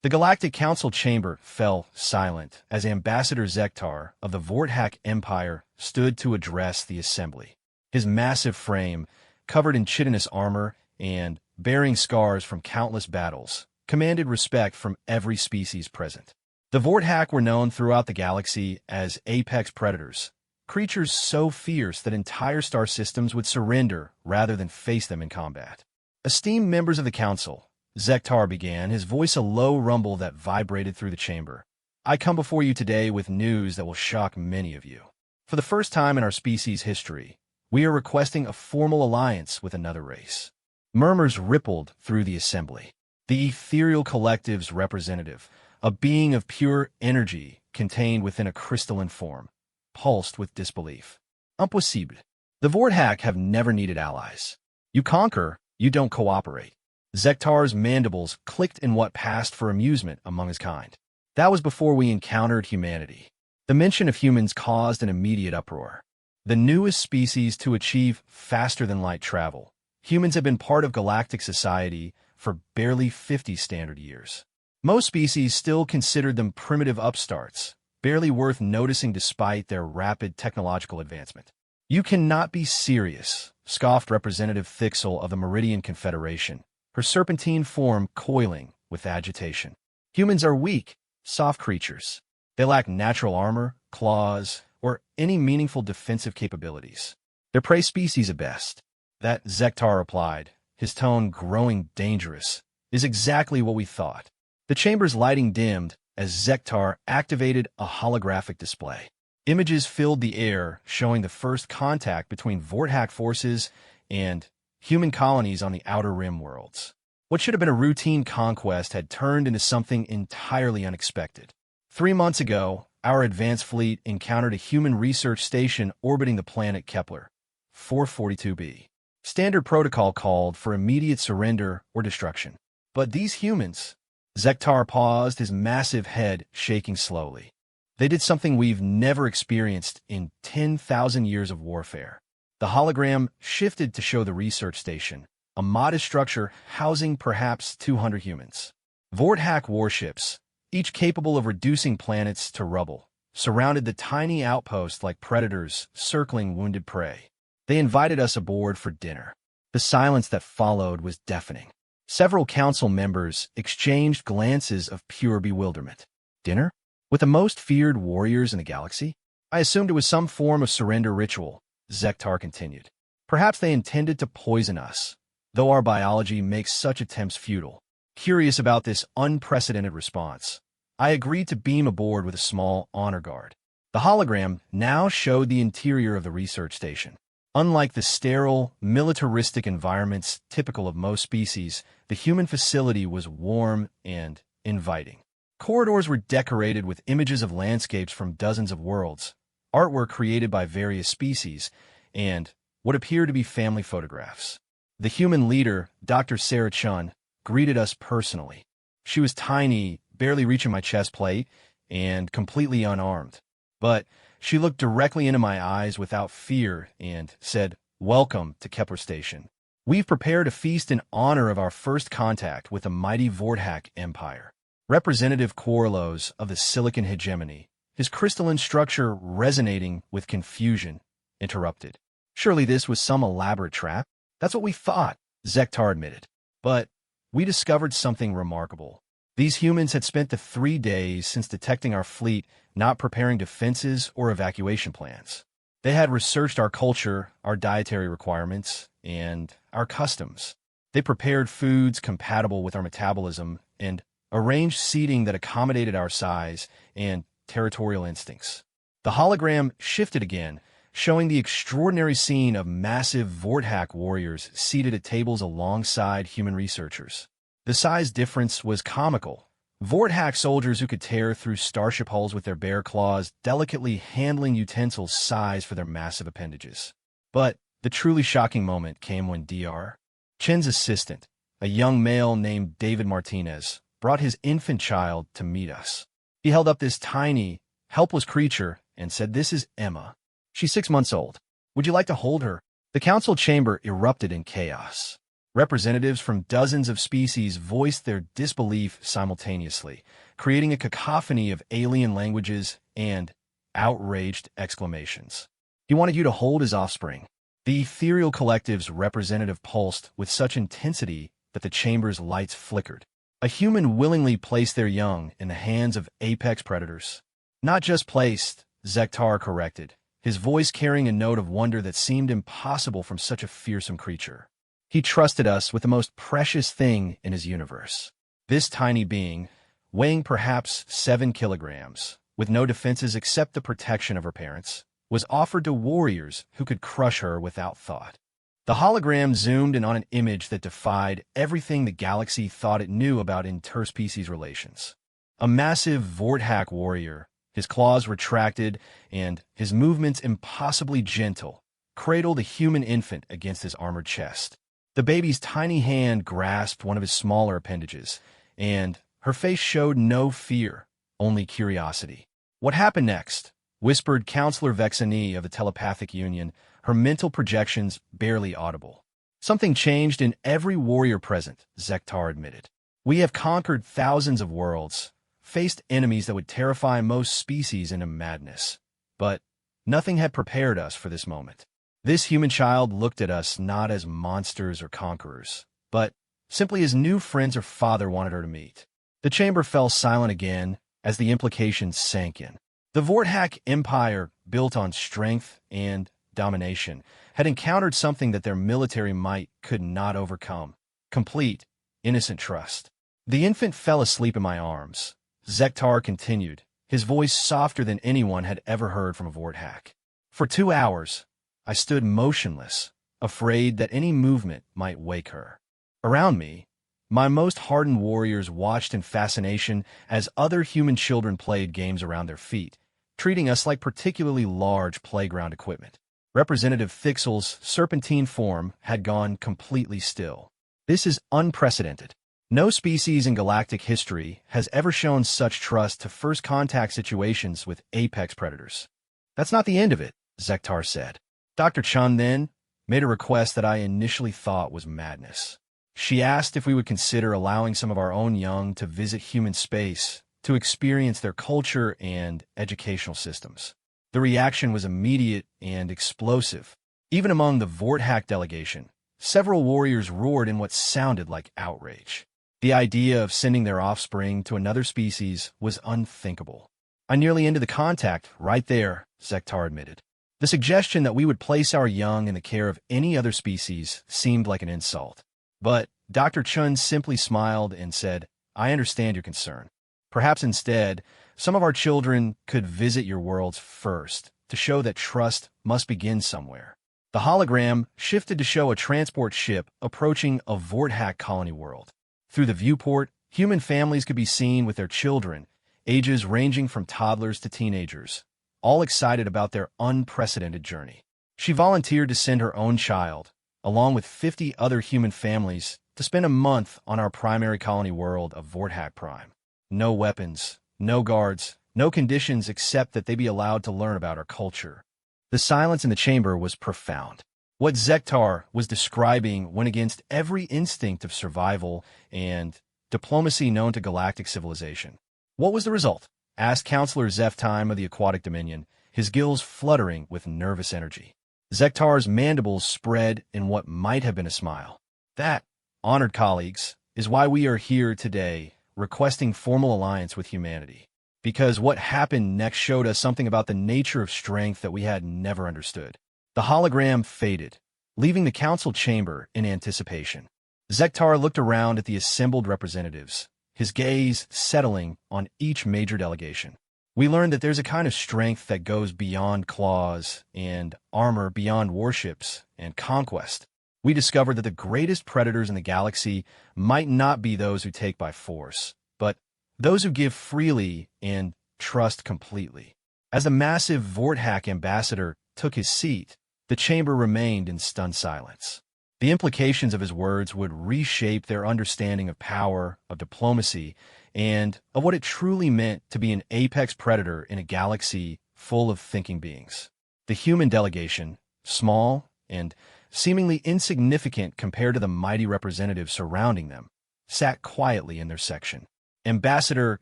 The Galactic Council chamber fell silent as Ambassador Zektar of the Vorthak Empire stood to address the assembly. His massive frame, covered in chitinous armor and bearing scars from countless battles, commanded respect from every species present. The Vorthak were known throughout the galaxy as apex predators, creatures so fierce that entire star systems would surrender rather than face them in combat. Esteemed members of the Council, Zektar began, his voice a low rumble that vibrated through the chamber. I come before you today with news that will shock many of you. For the first time in our species' history, we are requesting a formal alliance with another race. Murmurs rippled through the assembly. The ethereal collective's representative, a being of pure energy contained within a crystalline form, pulsed with disbelief. Impossible. The Vorthak have never needed allies. You conquer, you don't cooperate. Zektar's mandibles clicked in what passed for amusement among his kind. That was before we encountered humanity. The mention of humans caused an immediate uproar. The newest species to achieve faster-than-light travel, humans have been part of galactic society for barely 50 standard years. Most species still considered them primitive upstarts, barely worth noticing despite their rapid technological advancement. You cannot be serious, scoffed Representative Thixel of the Meridian Confederation, her serpentine form coiling with agitation. Humans are weak, soft creatures. They lack natural armor, claws, or any meaningful defensive capabilities. They're prey species at best. That, Zektar replied, his tone growing dangerous, is exactly what we thought. The chamber's lighting dimmed as Zektar activated a holographic display. Images filled the air, showing the first contact between Vorthak forces and human colonies on the Outer Rim worlds. What should have been a routine conquest had turned into something entirely unexpected. 3 months ago, our advanced fleet encountered a human research station orbiting the planet Kepler 442b. Standard protocol called for immediate surrender or destruction. But these humans... Zektar paused, his massive head shaking slowly. They did something we've never experienced in 10,000 years of warfare. The hologram shifted to show the research station, a modest structure housing perhaps 200 humans. Vorthak warships, each capable of reducing planets to rubble, surrounded the tiny outpost like predators circling wounded prey. They invited us aboard for dinner. The silence that followed was deafening. Several council members exchanged glances of pure bewilderment. Dinner? With the most feared warriors in the galaxy? I assumed it was some form of surrender ritual, Zektar continued. Perhaps they intended to poison us, though our biology makes such attempts futile. Curious about this unprecedented response, I agreed to beam aboard with a small honor guard. The hologram now showed the interior of the research station. Unlike the sterile, militaristic environments typical of most species, the human facility was warm and inviting. Corridors were decorated with images of landscapes from dozens of worlds, artwork created by various species, and what appeared to be family photographs. The human leader, Dr. Sarah Chun, greeted us personally. She was tiny, barely reaching my chest plate, and completely unarmed. But she looked directly into my eyes without fear and said, "Welcome to Kepler Station. We've prepared a feast in honor of our first contact with the mighty Vorthak Empire." Representative Quarlos of the Silicon Hegemony, his crystalline structure resonating with confusion, interrupted. Surely this was some elaborate trap? That's what we thought, Zektar admitted. But we discovered something remarkable. These humans had spent the 3 days since detecting our fleet not preparing defenses or evacuation plans. They had researched our culture, our dietary requirements, and our customs. They prepared foods compatible with our metabolism and arranged seating that accommodated our size and territorial instincts. The hologram shifted again, showing the extraordinary scene of massive Vorthak warriors seated at tables alongside human researchers. The size difference was comical. Vorthak soldiers who could tear through starship hulls with their bare claws, delicately handling utensils sized for their massive appendages. But the truly shocking moment came when Dr. Chen's assistant, a young male named David Martinez, brought his infant child to meet us. He held up this tiny, helpless creature and said, "This is Emma. She's 6 months old. Would you like to hold her?" The council chamber erupted in chaos. Representatives from dozens of species voiced their disbelief simultaneously, creating a cacophony of alien languages and outraged exclamations. He wanted you to hold his offspring. The ethereal collective's representative pulsed with such intensity that the chamber's lights flickered. A human willingly placed their young in the hands of apex predators. Not just placed, Zektar corrected, his voice carrying a note of wonder that seemed impossible from such a fearsome creature. He trusted us with the most precious thing in his universe. This tiny being, weighing perhaps 7 kilograms, with no defenses except the protection of her parents, was offered to warriors who could crush her without thought. The hologram zoomed in on an image that defied everything the galaxy thought it knew about interspecies relations. A massive Vorthak warrior, his claws retracted and his movements impossibly gentle, cradled a human infant against his armored chest. The baby's tiny hand grasped one of his smaller appendages, and her face showed no fear, only curiosity. "What happened next?" whispered Counselor Vexani of the Telepathic Union, her mental projections barely audible. "Something changed in every warrior present," Zektar admitted. "We have conquered thousands of worlds, faced enemies that would terrify most species into madness. But nothing had prepared us for this moment. This human child looked at us not as monsters or conquerors, but simply as new friends her father wanted her to meet." The chamber fell silent again as the implications sank in. The Vorthak Empire, built on strength and domination, had encountered something that their military might could not overcome: complete, innocent trust. "The infant fell asleep in my arms," Zektar continued, his voice softer than anyone had ever heard from a Vorthak. "For 2 hours, I stood motionless, afraid that any movement might wake her. Around me, my most hardened warriors watched in fascination as other human children played games around their feet, treating us like particularly large playground equipment. Representative Thixel's serpentine form had gone completely still. This is unprecedented. No species in galactic history has ever shown such trust to first contact situations with apex predators. "That's not the end of it," Zektar said. Dr. Chun then made a request that I initially thought was madness. She asked if we would consider allowing some of our own young to visit human space, to experience their culture and educational systems. The reaction was immediate and explosive. Even among the Vorthak delegation, several warriors roared in what sounded like outrage. The idea of sending their offspring to another species was unthinkable. "I nearly ended the contact right there," Zektar admitted. "The suggestion that we would place our young in the care of any other species seemed like an insult." But Dr. Chun simply smiled and said, "I understand your concern. Perhaps instead, some of our children could visit your worlds first, to show that trust must begin somewhere." The hologram shifted to show a transport ship approaching a Vorthak colony world. Through the viewport, human families could be seen with their children, ages ranging from toddlers to teenagers, all excited about their unprecedented journey. She volunteered to send her own child, along with 50 other human families, to spend a month on our primary colony world of Vorthak Prime. No weapons, no guards, no conditions except that they be allowed to learn about our culture. The silence in the chamber was profound. What Zektar was describing went against every instinct of survival and diplomacy known to galactic civilization. "What was the result?" asked Counselor Zeftime of the Aquatic Dominion, his gills fluttering with nervous energy. Zektar's mandibles spread in what might have been a smile. "That, honored colleagues, is why we are here today, requesting formal alliance with humanity. Because what happened next showed us something about the nature of strength that we had never understood." The hologram faded, leaving the council chamber in anticipation. Zektar looked around at the assembled representatives, his gaze settling on each major delegation. "We learned that there's a kind of strength that goes beyond claws and armor, beyond warships and conquest. We discovered that the greatest predators in the galaxy might not be those who take by force, but those who give freely and trust completely." As the massive Vorthak ambassador took his seat, the chamber remained in stunned silence. The implications of his words would reshape their understanding of power, of diplomacy, and of what it truly meant to be an apex predator in a galaxy full of thinking beings. The human delegation, small and seemingly insignificant compared to the mighty representatives surrounding them, sat quietly in their section. Ambassador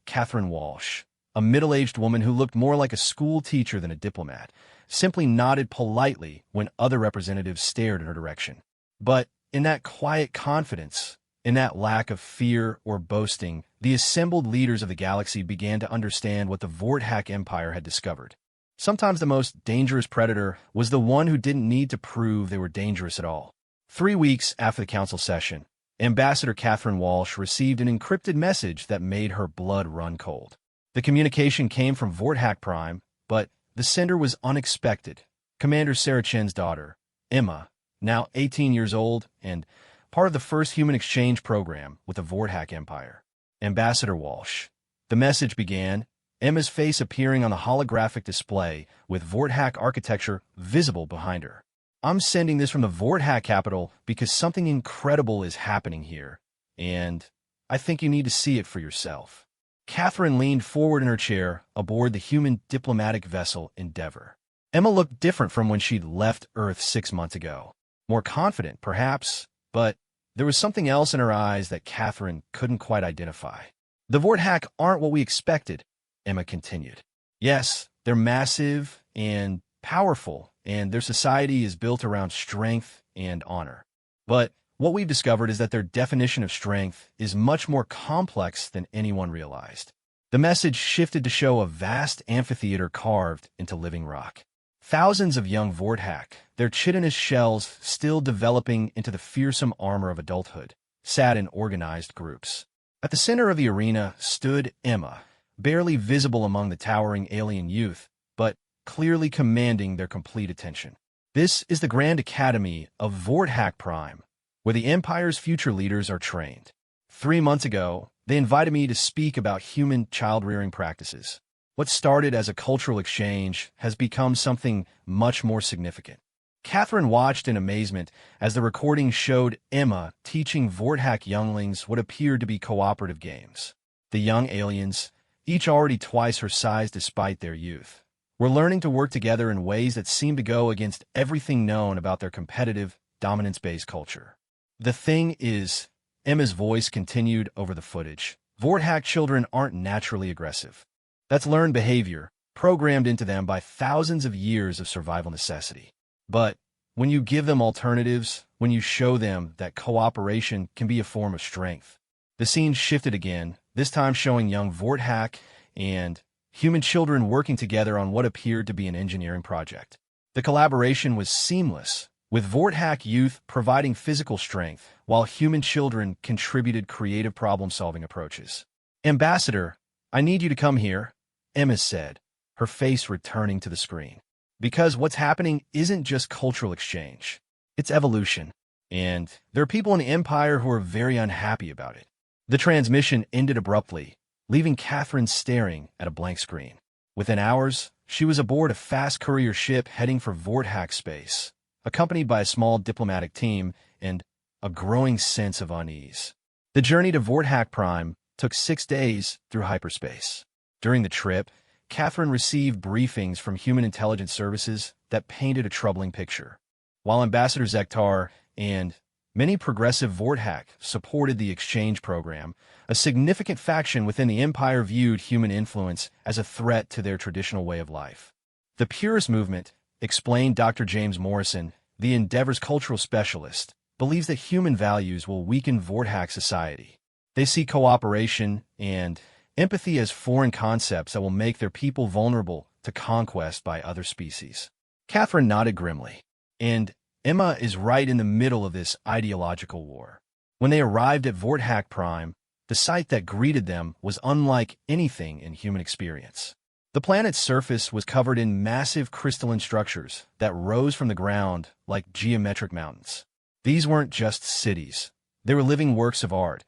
Catherine Walsh, a middle-aged woman who looked more like a school teacher than a diplomat, simply nodded politely when other representatives stared in her direction. But in that quiet confidence, in that lack of fear or boasting, the assembled leaders of the galaxy began to understand what the Vorthak Empire had discovered. Sometimes the most dangerous predator was the one who didn't need to prove they were dangerous at all. 3 weeks after the council session, Ambassador Catherine Walsh received an encrypted message that made her blood run cold. The communication came from Vorthak Prime, but the sender was unexpected. Commander Sarachen's daughter, Emma, now 18 years old and part of the first human exchange program with the Vorthak Empire. Ambassador Walsh. The message began, Emma's face appearing on the holographic display with Vorthak architecture visible behind her. I'm sending this from the Vorthak capital because something incredible is happening here, and I think you need to see it for yourself. Catherine leaned forward in her chair aboard the human diplomatic vessel Endeavor. Emma looked different from when she'd left Earth 6 months ago. More confident, perhaps, but there was something else in her eyes that Catherine couldn't quite identify. The Vorthak aren't what we expected, Emma continued. Yes, they're massive and powerful, and their society is built around strength and honor. But what we've discovered is that their definition of strength is much more complex than anyone realized. The message shifted to show a vast amphitheater carved into living rock. Thousands of young Vorthak, their chitinous shells still developing into the fearsome armor of adulthood, sat in organized groups. At the center of the arena stood Emma, barely visible among the towering alien youth, but clearly commanding their complete attention. This is the Grand Academy of Vorthak Prime, where the Empire's future leaders are trained. 3 months ago, they invited me to speak about human child-rearing practices. What started as a cultural exchange has become something much more significant. Catherine watched in amazement as the recording showed Emma teaching Vorthak younglings what appeared to be cooperative games. The young aliens, each already twice her size despite their youth, were learning to work together in ways that seemed to go against everything known about their competitive, dominance-based culture. The thing is, Emma's voice continued over the footage. Vorthak children aren't naturally aggressive. That's learned behavior, programmed into them by thousands of years of survival necessity. But when you give them alternatives, when you show them that cooperation can be a form of strength, the scene shifted again, this time showing young Vorthak and human children working together on what appeared to be an engineering project. The collaboration was seamless, with Vorthak youth providing physical strength, while human children contributed creative problem-solving approaches. Ambassador, I need you to come here, Emma said, her face returning to the screen. Because what's happening isn't just cultural exchange. It's evolution. And there are people in the Empire who are very unhappy about it. The transmission ended abruptly, leaving Catherine staring at a blank screen. Within hours, she was aboard a fast courier ship heading for Vorthak space, accompanied by a small diplomatic team and a growing sense of unease. The journey to Vorthak Prime took 6 days through hyperspace. During the trip, Catherine received briefings from human intelligence services that painted a troubling picture. While Ambassador Zektar and many progressive Vorthak supported the exchange program, a significant faction within the Empire viewed human influence as a threat to their traditional way of life. The Purist movement, explained Dr. James Morrison, the Endeavor's cultural specialist, believes that human values will weaken Vorthak society. They see cooperation and empathy as foreign concepts that will make their people vulnerable to conquest by other species. Catherine nodded grimly. And Emma is right in the middle of this ideological war. When they arrived at Vorthak Prime, the sight that greeted them was unlike anything in human experience. The planet's surface was covered in massive crystalline structures that rose from the ground like geometric mountains. These weren't just cities. They were living works of art,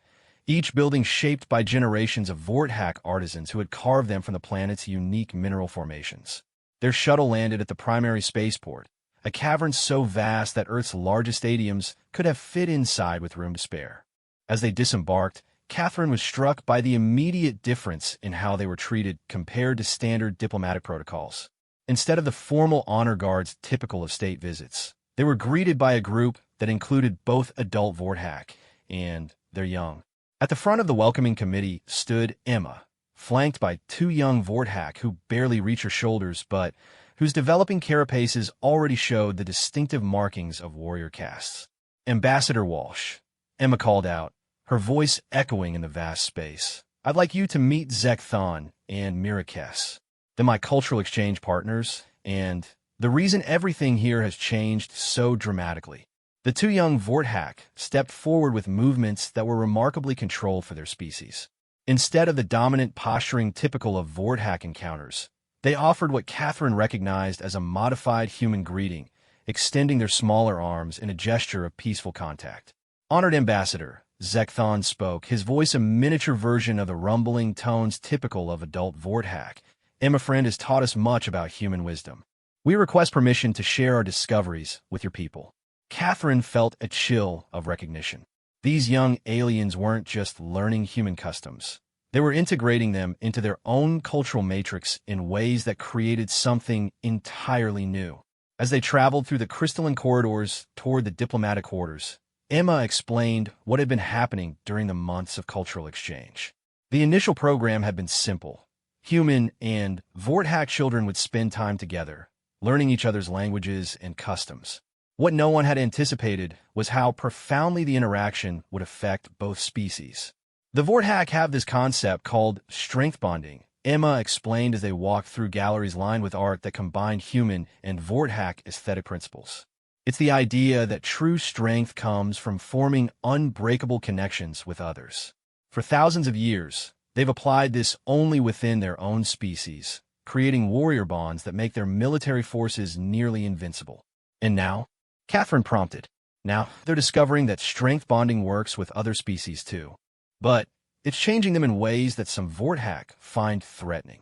each building shaped by generations of Vorthak artisans who had carved them from the planet's unique mineral formations. Their shuttle landed at the primary spaceport, a cavern so vast that Earth's largest stadiums could have fit inside with room to spare. As they disembarked, Catherine was struck by the immediate difference in how they were treated compared to standard diplomatic protocols. Instead of the formal honor guards typical of state visits, They were greeted by a group that included both adult Vorthak and their young. At the front of the welcoming committee stood Emma, flanked by two young Vorthak who barely reach her shoulders but whose developing carapaces already showed the distinctive markings of warrior castes. Ambassador Walsh, Emma called out, her voice echoing in the vast space. I'd like you to meet Zekthon and Mirakes. They're my cultural exchange partners, and the reason everything here has changed so dramatically. The two young Vorthak stepped forward with movements that were remarkably controlled for their species. Instead of the dominant posturing typical of Vorthak encounters, they offered what Catherine recognized as a modified human greeting, extending their smaller arms in a gesture of peaceful contact. Honored Ambassador, Zekthon spoke, his voice a miniature version of the rumbling tones typical of adult Vorthak. Emma friend has taught us much about human wisdom. We request permission to share our discoveries with your people. Catherine felt a chill of recognition. These young aliens weren't just learning human customs. They were integrating them into their own cultural matrix in ways that created something entirely new. As they traveled through the crystalline corridors toward the diplomatic quarters, Emma explained what had been happening during the months of cultural exchange. The initial program had been simple. Human and Vorthak children would spend time together, learning each other's languages and customs. What no one had anticipated was how profoundly the interaction would affect both species. The Vorthak have this concept called strength bonding, Emma explained as they walked through galleries lined with art that combined human and Vorthak aesthetic principles. It's the idea that true strength comes from forming unbreakable connections with others. For thousands of years, they've applied this only within their own species, creating warrior bonds that make their military forces nearly invincible. And now, Catherine prompted, now they're discovering that strength bonding works with other species too. But it's changing them in ways that some Vorthak find threatening.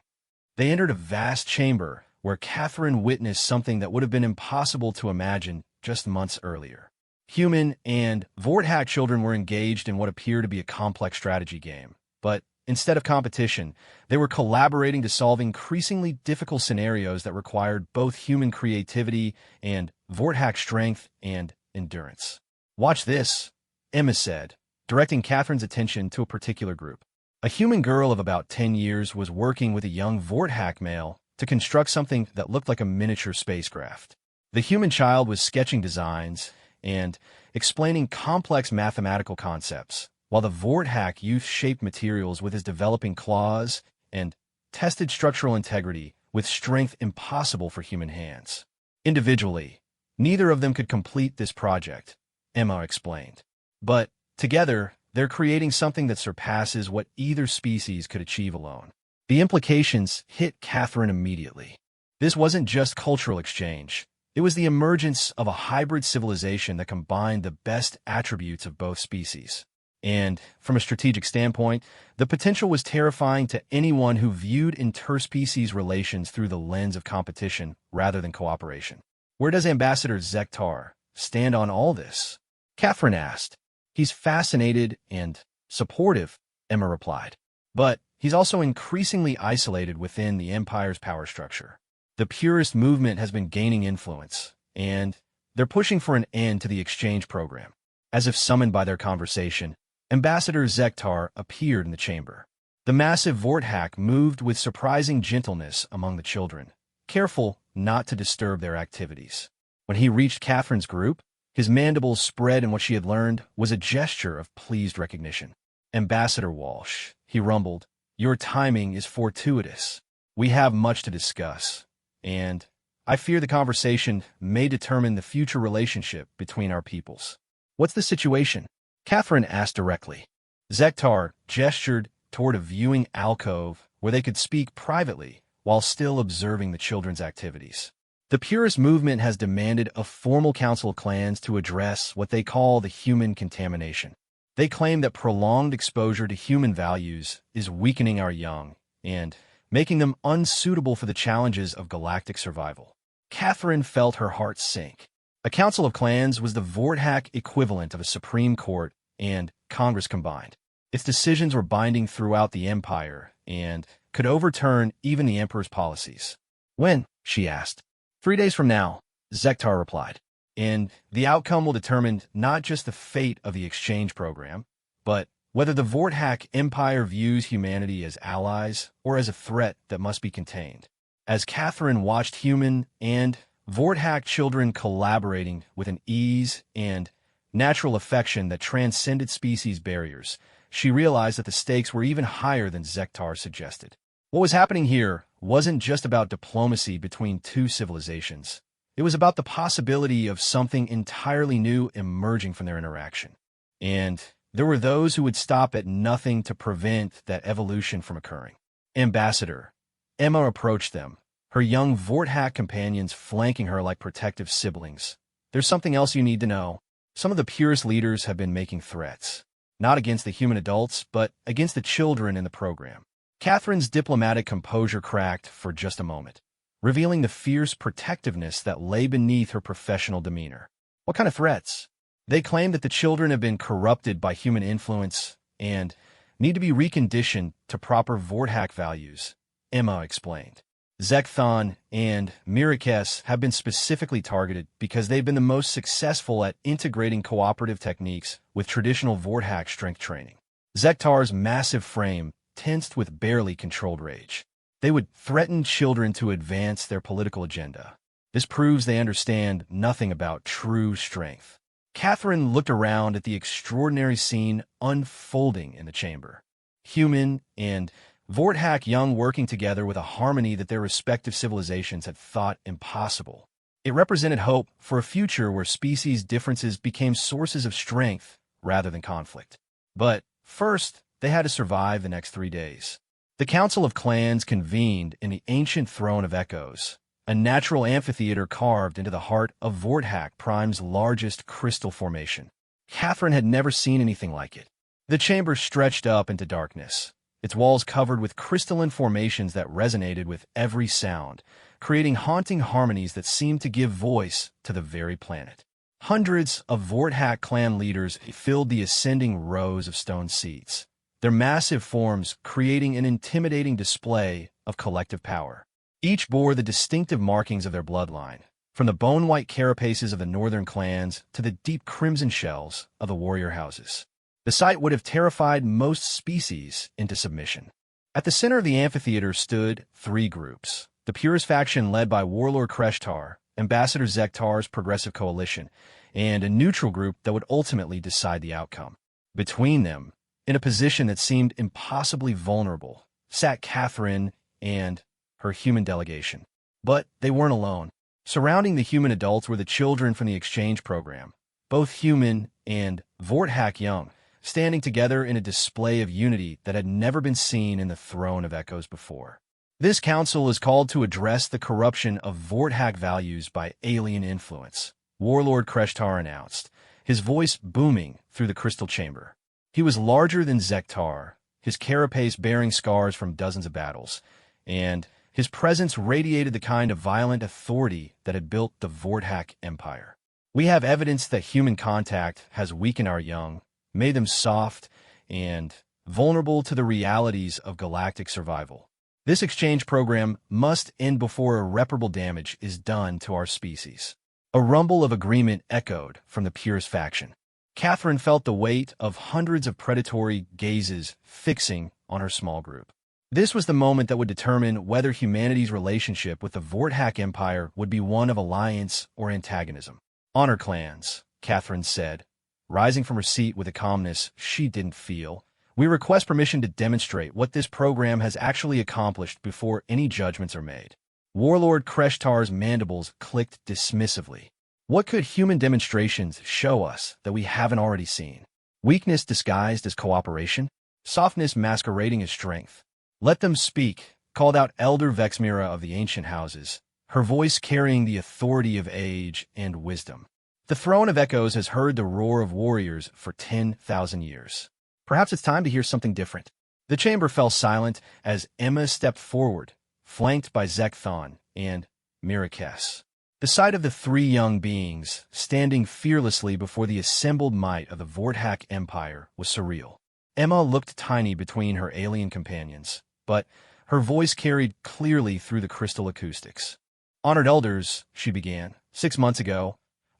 They entered a vast chamber where Catherine witnessed something that would have been impossible to imagine just months earlier. Human and Vorthak children were engaged in what appeared to be a complex strategy game, but instead of competition, they were collaborating to solve increasingly difficult scenarios that required both human creativity and Vorthak strength and endurance. Watch this, Emma said, directing Catherine's attention to a particular group. A human girl of about 10 years was working with a young Vorthak male to construct something that looked like a miniature spacecraft. The human child was sketching designs and explaining complex mathematical concepts, while the Vorthak youth shaped materials with his developing claws and tested structural integrity with strength impossible for human hands. Individually, neither of them could complete this project, Emma explained. But together, they're creating something that surpasses what either species could achieve alone. The implications hit Catherine immediately. This wasn't just cultural exchange. It was the emergence of a hybrid civilization that combined the best attributes of both species. And, from a strategic standpoint, the potential was terrifying to anyone who viewed interspecies relations through the lens of competition rather than cooperation. Where does Ambassador Zektar stand on all this? Catherine asked. He's fascinated and supportive, Emma replied. But he's also increasingly isolated within the Empire's power structure. The purist movement has been gaining influence, and they're pushing for an end to the exchange program. As if summoned by their conversation, Ambassador Zektar appeared in the chamber. The massive Vorthak moved with surprising gentleness among the children, careful not to disturb their activities. When he reached Catherine's group, his mandibles spread, and what she had learned was a gesture of pleased recognition. Ambassador Walsh, he rumbled, your timing is fortuitous. We have much to discuss, and I fear the conversation may determine the future relationship between our peoples. What's the situation? Catherine asked directly. Zektar gestured toward a viewing alcove where they could speak privately while still observing the children's activities. The purist movement has demanded a formal council of clans to address what they call the human contamination. They claim that prolonged exposure to human values is weakening our young and making them unsuitable for the challenges of galactic survival. Catherine felt her heart sink. A council of clans was the Vorthak equivalent of a Supreme Court and Congress combined. Its decisions were binding throughout the Empire and could overturn even the Emperor's policies. When? She asked. 3 days from now, Zektar replied. And the outcome will determine not just the fate of the exchange program, but whether the Vorthak Empire views humanity as allies or as a threat that must be contained. As Catherine watched human and Vorthak children collaborating with an ease and natural affection that transcended species barriers, she realized that the stakes were even higher than Zektar suggested. What was happening here wasn't just about diplomacy between two civilizations. It was about the possibility of something entirely new emerging from their interaction. And there were those who would stop at nothing to prevent that evolution from occurring. Ambassador Emma approached them, her young Vorthak companions flanking her like protective siblings. There's something else you need to know. Some of the purest leaders have been making threats, not against the human adults, but against the children in the program. Catherine's diplomatic composure cracked for just a moment, revealing the fierce protectiveness that lay beneath her professional demeanor. What kind of threats? They claim that the children have been corrupted by human influence and need to be reconditioned to proper Vorthak values, Emma explained. Zekthon and Mirakes have been specifically targeted because they've been the most successful at integrating cooperative techniques with traditional Vorthak strength training. Zektar's massive frame tensed with barely controlled rage. They would threaten children to advance their political agenda. This proves they understand nothing about true strength. Catherine looked around at the extraordinary scene unfolding in the chamber. Human and Vorthak young working together with a harmony that their respective civilizations had thought impossible. It represented hope for a future where species differences became sources of strength rather than conflict. But first, they had to survive the next 3 days. The Council of Clans convened in the ancient Throne of Echoes, a natural amphitheater carved into the heart of Vorthak Prime's largest crystal formation. Catherine had never seen anything like it. The chamber stretched up into darkness, its walls covered with crystalline formations that resonated with every sound, creating haunting harmonies that seemed to give voice to the very planet. Hundreds of Vorthak clan leaders filled the ascending rows of stone seats, their massive forms creating an intimidating display of collective power. Each bore the distinctive markings of their bloodline, from the bone-white carapaces of the northern clans to the deep crimson shells of the warrior houses. The sight would have terrified most species into submission. At the center of the amphitheater stood 3 groups: the purest faction led by Warlord Kreshtar, Ambassador Zektar's Progressive Coalition, and a neutral group that would ultimately decide the outcome. Between them, in a position that seemed impossibly vulnerable, sat Catherine and her human delegation. But they weren't alone. Surrounding the human adults were the children from the exchange program, both human and Vorthak young, standing together in a display of unity that had never been seen in the Throne of Echoes before. This council is called to address the corruption of Vorthak values by alien influence, Warlord Kreshtar announced, his voice booming through the crystal chamber. He was larger than Zektar, his carapace bearing scars from dozens of battles, and his presence radiated the kind of violent authority that had built the Vorthak Empire. We have evidence that human contact has weakened our young, made them soft and vulnerable to the realities of galactic survival. This exchange program must end before irreparable damage is done to our species. A rumble of agreement echoed from the purest faction. Catherine felt the weight of hundreds of predatory gazes fixing on her small group. This was the moment that would determine whether humanity's relationship with the Vorthak Empire would be one of alliance or antagonism. Honor clans, Catherine said, rising from her seat with a calmness she didn't feel. We request permission to demonstrate what this program has actually accomplished before any judgments are made. Warlord Kreshtar's mandibles clicked dismissively. What could human demonstrations show us that we haven't already seen? Weakness disguised as cooperation? Softness masquerading as strength? Let them speak, called out Elder Vexmira of the ancient houses, her voice carrying the authority of age and wisdom. The Throne of Echoes has heard the roar of warriors for 10,000 years. Perhaps it's time to hear something different. The chamber fell silent as Emma stepped forward, flanked by Zekthon and Mirakes. The sight of the 3 young beings standing fearlessly before the assembled might of the Vorthak Empire was surreal. Emma looked tiny between her alien companions, but her voice carried clearly through the crystal acoustics. Honored elders, she began, 6 months ago,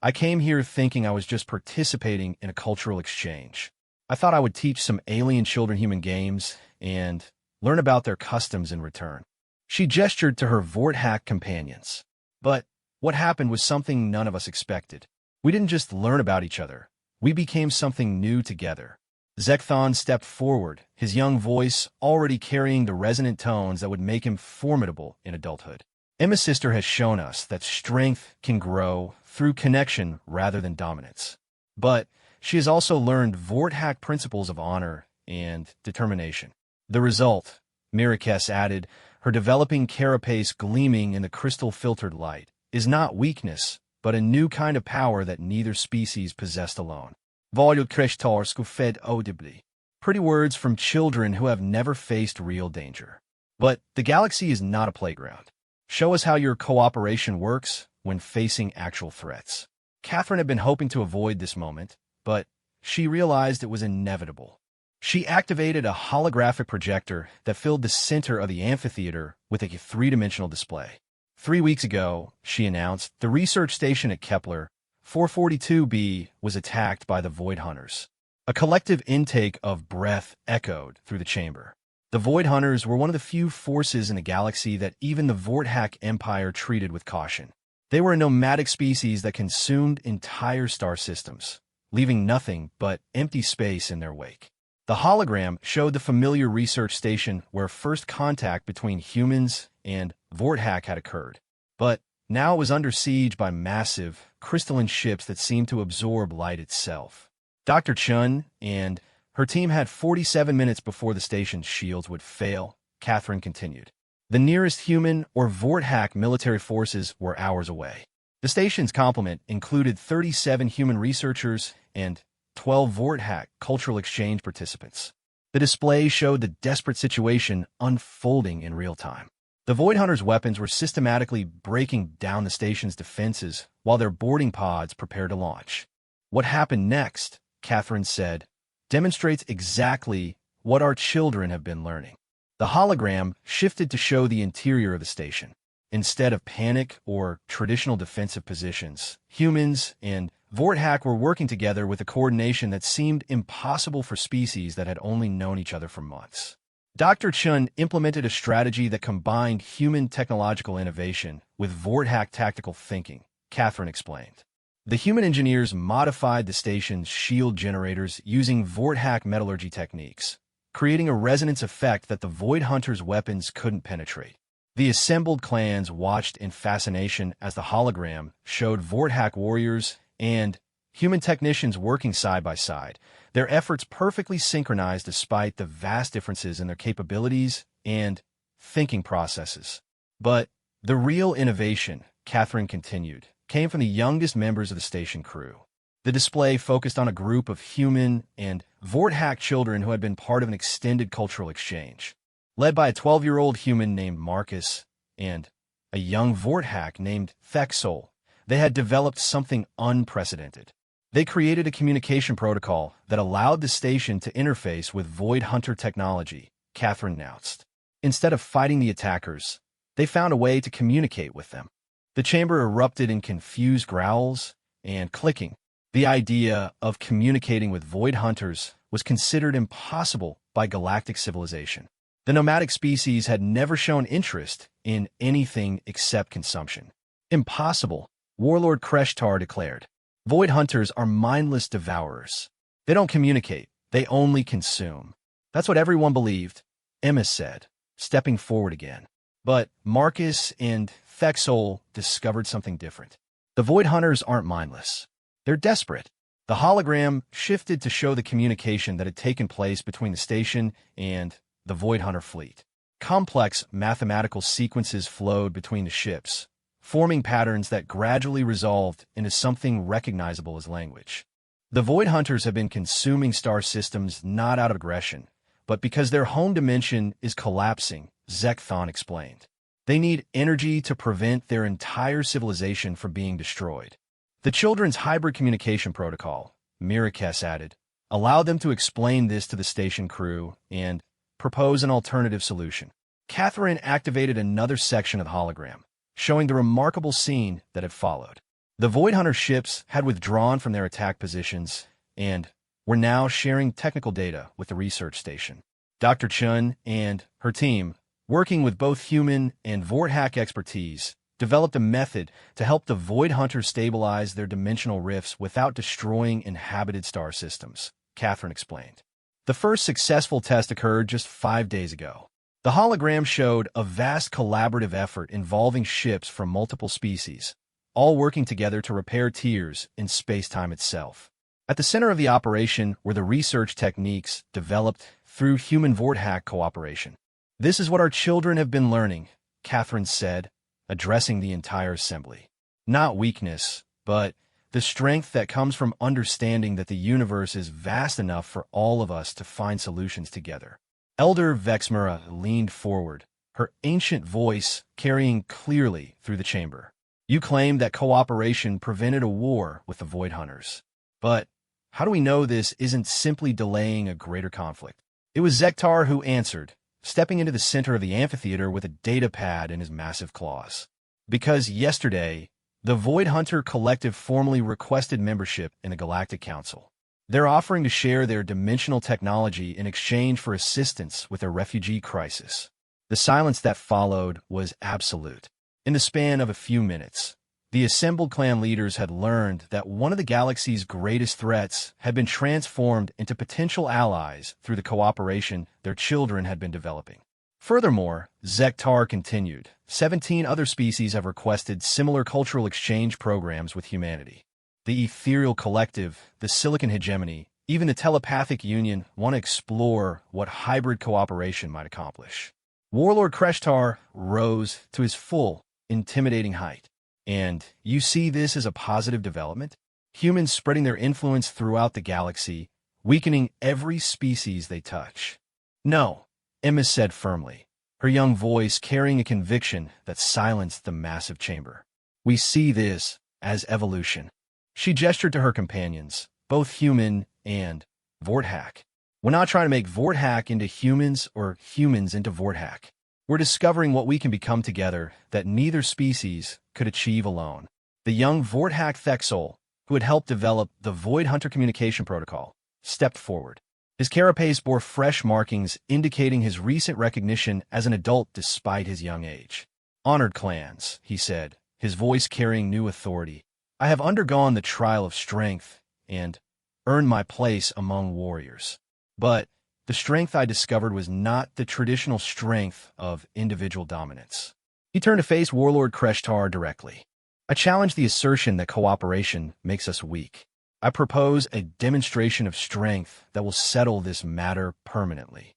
I came here thinking I was just participating in a cultural exchange. I thought I would teach some alien children human games and learn about their customs in return. She gestured to her Vorthack companions. But what happened was something none of us expected. We didn't just learn about each other. We became something new together. Zekthon stepped forward, his young voice already carrying the resonant tones that would make him formidable in adulthood. Emma's sister has shown us that strength can grow through connection rather than dominance. But she has also learned Vorthack principles of honor and determination. The result, Mirakes added, her developing carapace gleaming in the crystal-filtered light, is not weakness, but a new kind of power that neither species possessed alone. Voglio crestar scuffed audibly. Pretty words from children who have never faced real danger. But the galaxy is not a playground. Show us how your cooperation works when facing actual threats. Catherine had been hoping to avoid this moment, but she realized it was inevitable. She activated a holographic projector that filled the center of the amphitheater with a three-dimensional display. 3 weeks ago, she announced, the research station at Kepler 442b was attacked by the Void Hunters. A collective intake of breath echoed through the chamber. The Void Hunters were one of the few forces in the galaxy that even the Vorthack Empire treated with caution. They were a nomadic species that consumed entire star systems, leaving nothing but empty space in their wake. The hologram showed the familiar research station where first contact between humans and Vorthack had occurred. But now it was under siege by massive, crystalline ships that seemed to absorb light itself. Dr. Chun and her team had 47 minutes before the station's shields would fail, Catherine continued. The nearest human or Vorthack military forces were hours away. The station's complement included 37 human researchers and 12 Vorthack cultural exchange participants. The display showed the desperate situation unfolding in real time. The Void Hunters' weapons were systematically breaking down the station's defenses while their boarding pods prepared to launch. What happened next, Catherine said, demonstrates exactly what our children have been learning. The hologram shifted to show the interior of the station. Instead of panic or traditional defensive positions, humans and Vorthack were working together with a coordination that seemed impossible for species that had only known each other for months. Dr. Chun implemented a strategy that combined human technological innovation with Vorthack tactical thinking, Catherine explained. The human engineers modified the station's shield generators using Vorthack metallurgy techniques, creating a resonance effect that the Void Hunters' weapons couldn't penetrate. The assembled clans watched in fascination as the hologram showed Vorthack warriors and human technicians working side by side, their efforts perfectly synchronized despite the vast differences in their capabilities and thinking processes. But the real innovation, Catherine continued, came from the youngest members of the station crew. The display focused on a group of human and Vorthack children who had been part of an extended cultural exchange. Led by a 12-year-old human named Marcus and a young Vorthack named Thexol, they had developed something unprecedented. They created a communication protocol that allowed the station to interface with Void Hunter technology, Catherine announced. Instead of fighting the attackers, they found a way to communicate with them. The chamber erupted in confused growls and clicking. The idea of communicating with Void Hunters was considered impossible by galactic civilization. The nomadic species had never shown interest in anything except consumption. Impossible, Warlord Kreshtar declared. Void Hunters are mindless devourers. They don't communicate, they only consume. That's what everyone believed, Emma said, stepping forward again. But Marcus and Thexol discovered something different. The Void Hunters aren't mindless. They're desperate. The hologram shifted to show the communication that had taken place between the station and the Void Hunter fleet. Complex mathematical sequences flowed between the ships, forming patterns that gradually resolved into something recognizable as language. The Void Hunters have been consuming star systems not out of aggression, but because their home dimension is collapsing, Zekthon explained. They need energy to prevent their entire civilization from being destroyed. The children's hybrid communication protocol, Mirakes added, allowed them to explain this to the station crew and propose an alternative solution. Catherine activated another section of the hologram, showing the remarkable scene that had followed. The Void Hunter ships had withdrawn from their attack positions and were now sharing technical data with the research station. Dr. Chun and her team, working with both human and Vorthack expertise, developed a method to help the Void Hunters stabilize their dimensional rifts without destroying inhabited star systems, Catherine explained. The first successful test occurred just 5 days ago. The hologram showed a vast collaborative effort involving ships from multiple species, all working together to repair tears in space-time itself. At the center of the operation were the research techniques developed through human Vorthack cooperation. "This is what our children have been learning," Catherine said, addressing the entire assembly. "Not weakness, but the strength that comes from understanding that the universe is vast enough for all of us to find solutions together." Elder Vexmera leaned forward, her ancient voice carrying clearly through the chamber. "You claim that cooperation prevented a war with the Void Hunters. But how do we know this isn't simply delaying a greater conflict?" It was Zektar who answered, stepping into the center of the amphitheater with a data pad in his massive claws. "Because yesterday, the Void Hunter Collective formally requested membership in the Galactic Council. They're offering to share their dimensional technology in exchange for assistance with their refugee crisis." The silence that followed was absolute. In the span of a few minutes, the assembled clan leaders had learned that one of the galaxy's greatest threats had been transformed into potential allies through the cooperation their children had been developing. Furthermore, Zektar continued, 17 other species have requested similar cultural exchange programs with humanity. The Ethereal Collective, the Silicon Hegemony, even the Telepathic Union want to explore what hybrid cooperation might accomplish. Warlord Kreshtar rose to his full, intimidating height. "And you see this as a positive development? Humans spreading their influence throughout the galaxy, weakening every species they touch." "No," Emma said firmly, her young voice carrying a conviction that silenced the massive chamber. "We see this as evolution." She gestured to her companions, both human and Vorthack. "We're not trying to make Vorthack into humans or humans into Vorthack. We're discovering what we can become together that neither species could achieve alone." The young Vorthack Thexol, who had helped develop the Void Hunter communication protocol, stepped forward. His carapace bore fresh markings indicating his recent recognition as an adult despite his young age. "Honored clans," he said, his voice carrying new authority, "I have undergone the trial of strength and earned my place among warriors. But the strength I discovered was not the traditional strength of individual dominance." He turned to face Warlord Kreshtar directly. "I challenge the assertion that cooperation makes us weak. I propose a demonstration of strength that will settle this matter permanently."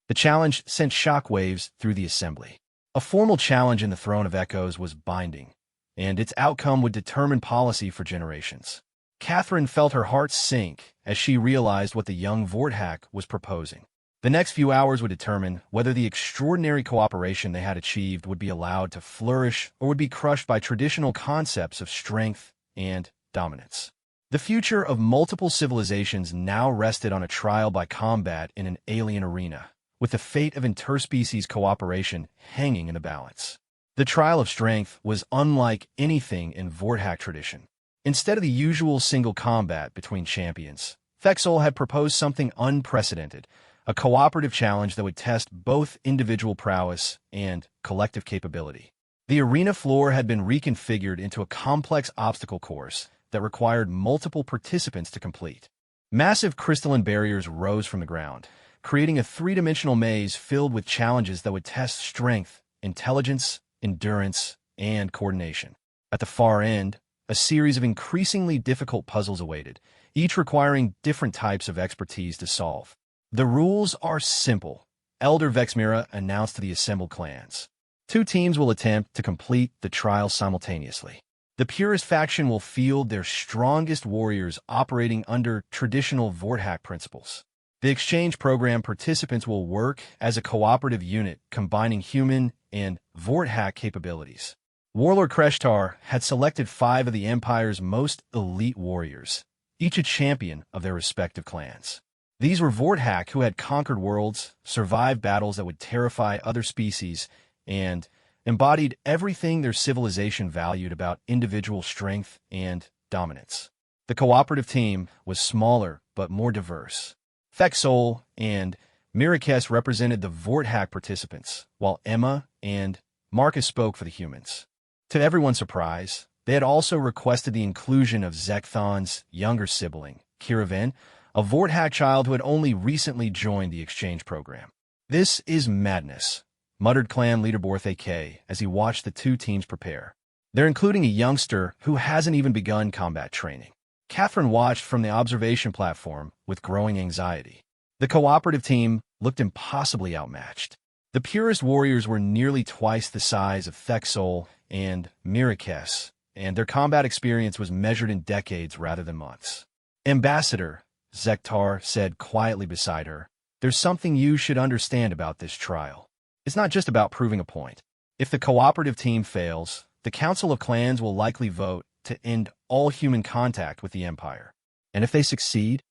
The challenge sent shockwaves through the assembly. A formal challenge in the Throne of Echoes was binding, and its outcome would determine policy for generations. Catherine felt her heart sink as she realized what the young Vorthack was proposing. The next few hours would determine whether the extraordinary cooperation they had achieved would be allowed to flourish or would be crushed by traditional concepts of strength and dominance. The future of multiple civilizations now rested on a trial by combat in an alien arena, with the fate of interspecies cooperation hanging in the balance. The trial of strength was unlike anything in Vorthack tradition. Instead of the usual single combat between champions, Thexol had proposed something unprecedented, a cooperative challenge that would test both individual prowess and collective capability. The arena floor had been reconfigured into a complex obstacle course that required multiple participants to complete. Massive crystalline barriers rose from the ground, creating a three-dimensional maze filled with challenges that would test strength, intelligence, endurance, and coordination. At the far end, a series of increasingly difficult puzzles awaited, each requiring different types of expertise to solve. "The rules are simple," Elder Vexmera announced to the assembled clans. 2 teams will attempt to complete the trial simultaneously. The purest faction will field their strongest warriors operating under traditional Vorthack principles. The exchange program participants will work as a cooperative unit combining human and Vorthack capabilities. Warlord Kreshtar had selected 5 of the Empire's most elite warriors, each a champion of their respective clans. These were Vorthack who had conquered worlds, survived battles that would terrify other species, and embodied everything their civilization valued about individual strength and dominance. The cooperative team was smaller but more diverse. Thexol and Mirakes represented the Vorthak participants, while Emma and Marcus spoke for the humans. To everyone's surprise, they had also requested the inclusion of Zekthon's younger sibling, Kiraven, a Vorthak child who had only recently joined the exchange program. "This is madness," muttered clan leader Borthe K as he watched the two teams prepare. "They're including a youngster who hasn't even begun combat training." Catherine watched from the observation platform with growing anxiety. The cooperative team looked impossibly outmatched. The purest warriors were nearly twice the size of Thexol and Mirakes, and their combat experience was measured in decades rather than months. "Ambassador," Zektar said quietly beside her, "there's something you should understand about this trial. It's not just about proving a point. If the cooperative team fails, the Council of Clans will likely vote to end all human contact with the Empire. And if they succeed?"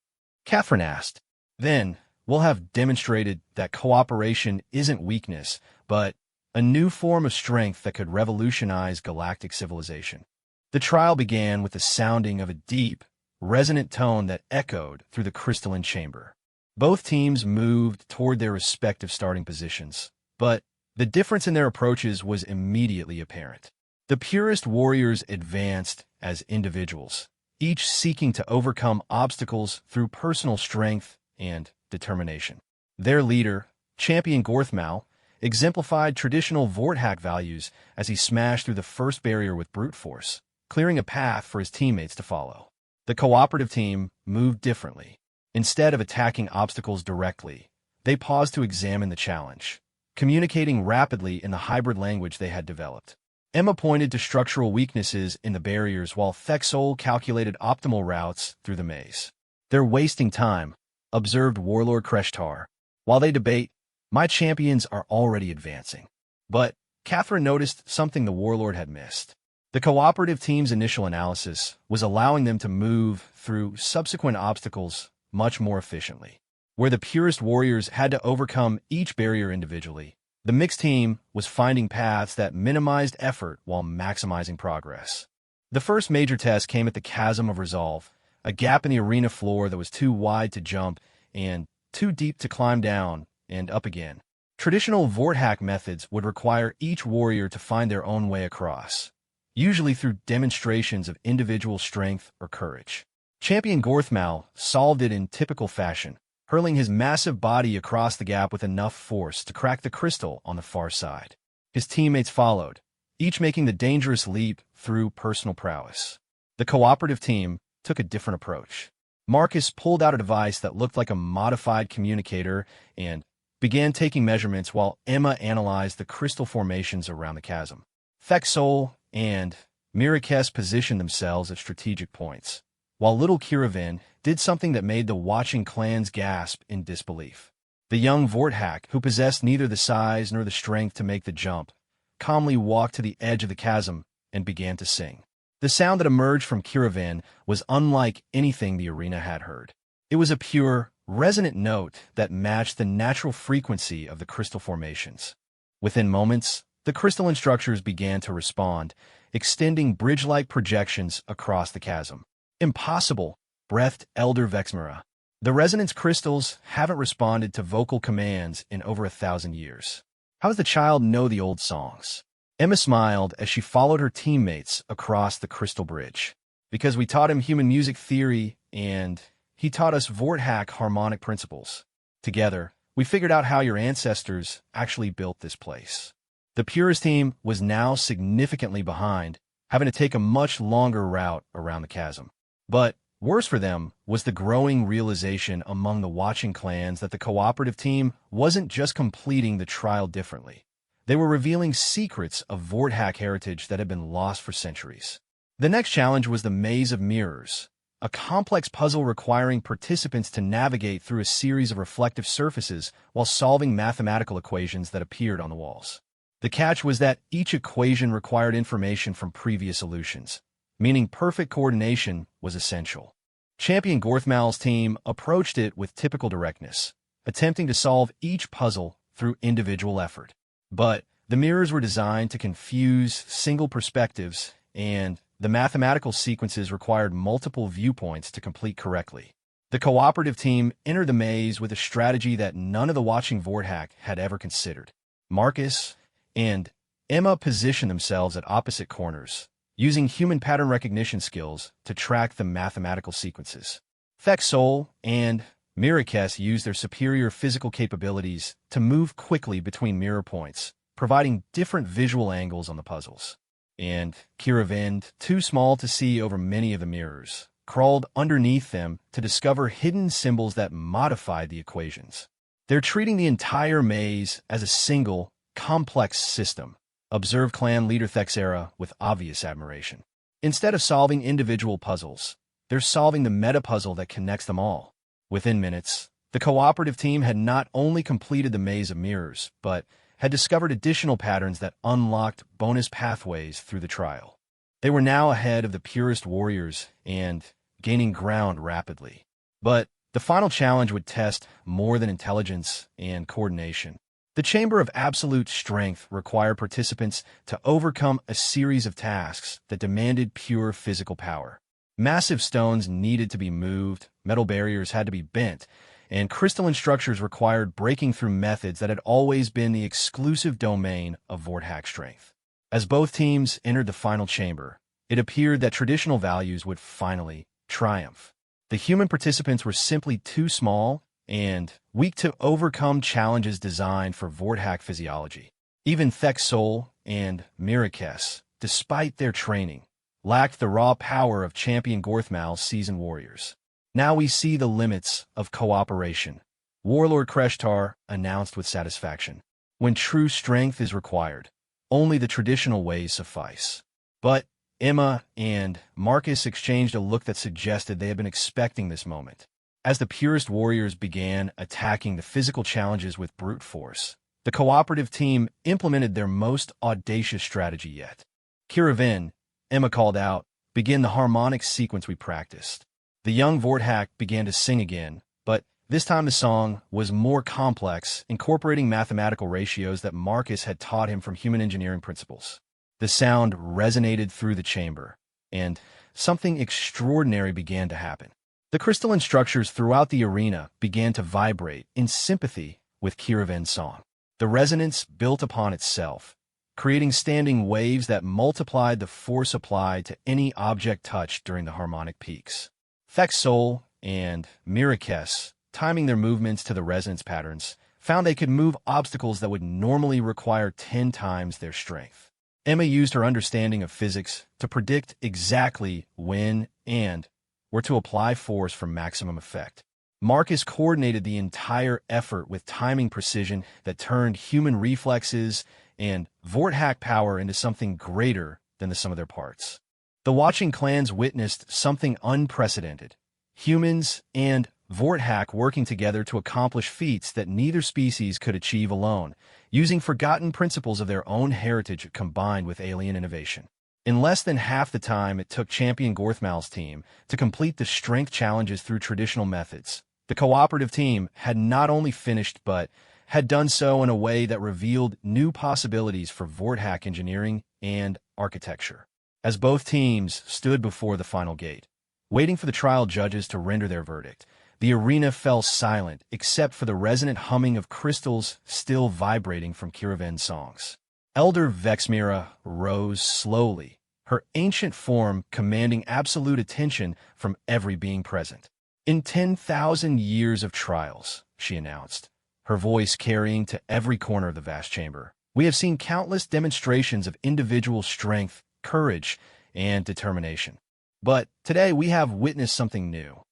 Catherine asked. "Then we'll have demonstrated that cooperation isn't weakness, but a new form of strength that could revolutionize galactic civilization." The trial began with the sounding of a deep, resonant tone that echoed through the crystalline chamber. Both teams moved toward their respective starting positions, but the difference in their approaches was immediately apparent. The purest warriors advanced as individuals, each seeking to overcome obstacles through personal strength and determination. Their leader, Champion Gorthmal, exemplified traditional Vorthak values as he smashed through the first barrier with brute force, clearing a path for his teammates to follow. The cooperative team moved differently. Instead of attacking obstacles directly, they paused to examine the challenge, communicating rapidly in the hybrid language they had developed. Emma pointed to structural weaknesses in the barriers while Thexol calculated optimal routes through the maze. "They're wasting time," observed Warlord Kreshtar. "While they debate, my champions are already advancing." But Catherine noticed something the Warlord had missed. The cooperative team's initial analysis was allowing them to move through subsequent obstacles much more efficiently. Where the purest warriors had to overcome each barrier individually, the mixed team was finding paths that minimized effort while maximizing progress. The first major test came at the Chasm of Resolve, a gap in the arena floor that was too wide to jump and too deep to climb down and up again. Traditional Vorthak methods would require each warrior to find their own way across, usually through demonstrations of individual strength or courage. Champion Gorthmal solved it in typical fashion, hurling his massive body across the gap with enough force to crack the crystal on the far side. His teammates followed, each making the dangerous leap through personal prowess. The cooperative team took a different approach. Marcus pulled out a device that looked like a modified communicator and began taking measurements while Emma analyzed the crystal formations around the chasm. Thexol and Mirakes positioned themselves at strategic points, while little Kiraven did something that made the watching clans gasp in disbelief. The young Vorthak, who possessed neither the size nor the strength to make the jump, calmly walked to the edge of the chasm and began to sing. The sound that emerged from Kiraven was unlike anything the arena had heard. It was a pure, resonant note that matched the natural frequency of the crystal formations. Within moments, the crystalline structures began to respond, extending bridge-like projections across the chasm. "Impossible," breathed Elder Vexmera. "The resonance crystals haven't responded to vocal commands in over 1,000 years. How does the child know the old songs?" Emma smiled as she followed her teammates across the crystal bridge. "Because we taught him human music theory, and he taught us Vorthak harmonic principles. Together, we figured out how your ancestors actually built this place." The Purist team was now significantly behind, having to take a much longer route around the chasm. But worse for them was the growing realization among the watching clans that the cooperative team wasn't just completing the trial differently. They were revealing secrets of Vorthak heritage that had been lost for centuries. The next challenge was the Maze of Mirrors, a complex puzzle requiring participants to navigate through a series of reflective surfaces while solving mathematical equations that appeared on the walls. The catch was that each equation required information from previous solutions, meaning perfect coordination was essential. Champion Gorthmal's team approached it with typical directness, attempting to solve each puzzle through individual effort. But The mirrors were designed to confuse single perspectives, and the mathematical sequences required multiple viewpoints to complete correctly. The cooperative team entered the maze with a strategy that none of the watching Vorthak had ever considered. Marcus and Emma positioned themselves at opposite corners, using human pattern recognition skills to track the mathematical sequences. Thexol and Mirakes used their superior physical capabilities to move quickly between mirror points, providing different visual angles on the puzzles. And Kiravind, too small to see over many of the mirrors, crawled underneath them to discover hidden symbols that modified the equations. They're treating the entire maze as a single, complex system, observed clan leader Thexera with obvious admiration. Instead of solving individual puzzles, they're solving the meta-puzzle that connects them all. Within minutes, the cooperative team had not only completed the maze of mirrors, but had discovered additional patterns that unlocked bonus pathways through the trial. They were now ahead of the purest warriors and gaining ground rapidly. But the final challenge would test more than intelligence and coordination. The Chamber of Absolute Strength required participants to overcome a series of tasks that demanded pure physical power. Massive stones needed to be moved, metal barriers had to be bent, and crystalline structures required breaking through methods that had always been the exclusive domain of Vorthak strength. As both teams entered the final chamber, it appeared that traditional values would finally triumph. The human participants were simply too small and weak to overcome challenges designed for Vorthak physiology. Even Thexol and Mirakes, despite their training, lacked the raw power of champion Gorthmal's seasoned warriors. Now we see the limits of cooperation, Warlord Kreshtar announced with satisfaction. When true strength is required, only the traditional ways suffice. But Emma and Marcus exchanged a look that suggested they had been expecting this moment. As the purest warriors began attacking the physical challenges with brute force, the cooperative team implemented their most audacious strategy yet. Kiravin, Emma called out, begin the harmonic sequence we practiced. The young Vorthak began to sing again, but this time the song was more complex, incorporating mathematical ratios that Marcus had taught him from human engineering principles. The sound resonated through the chamber, and something extraordinary began to happen. The crystalline structures throughout the arena began to vibrate in sympathy with Kiravin's song. The resonance built upon itself, creating standing waves that multiplied the force applied to any object touched during the harmonic peaks. Thexol and Mirakes, timing their movements to the resonance patterns, found they could move obstacles that would normally require 10 times their strength. Emma used her understanding of physics to predict exactly when and where to apply force for maximum effect. Marcus coordinated the entire effort with timing precision that turned human reflexes and Vorthak power into something greater than the sum of their parts. The watching clans witnessed something unprecedented. Humans and Vorthak working together to accomplish feats that neither species could achieve alone, using forgotten principles of their own heritage combined with alien innovation. In less than half the time it took champion Gorthmal's team to complete the strength challenges through traditional methods, the cooperative team had not only finished but had done so in a way that revealed new possibilities for Vorthak engineering and architecture. As both teams stood before the final gate, waiting for the trial judges to render their verdict, the arena fell silent except for the resonant humming of crystals still vibrating from Kiravin's songs. Elder Vexmira rose slowly, her ancient form commanding absolute attention from every being present. In 10,000 years of trials, she announced, her voice carrying to every corner of the vast chamber, we have seen countless demonstrations of individual strength, courage, and determination. But today we have witnessed something new.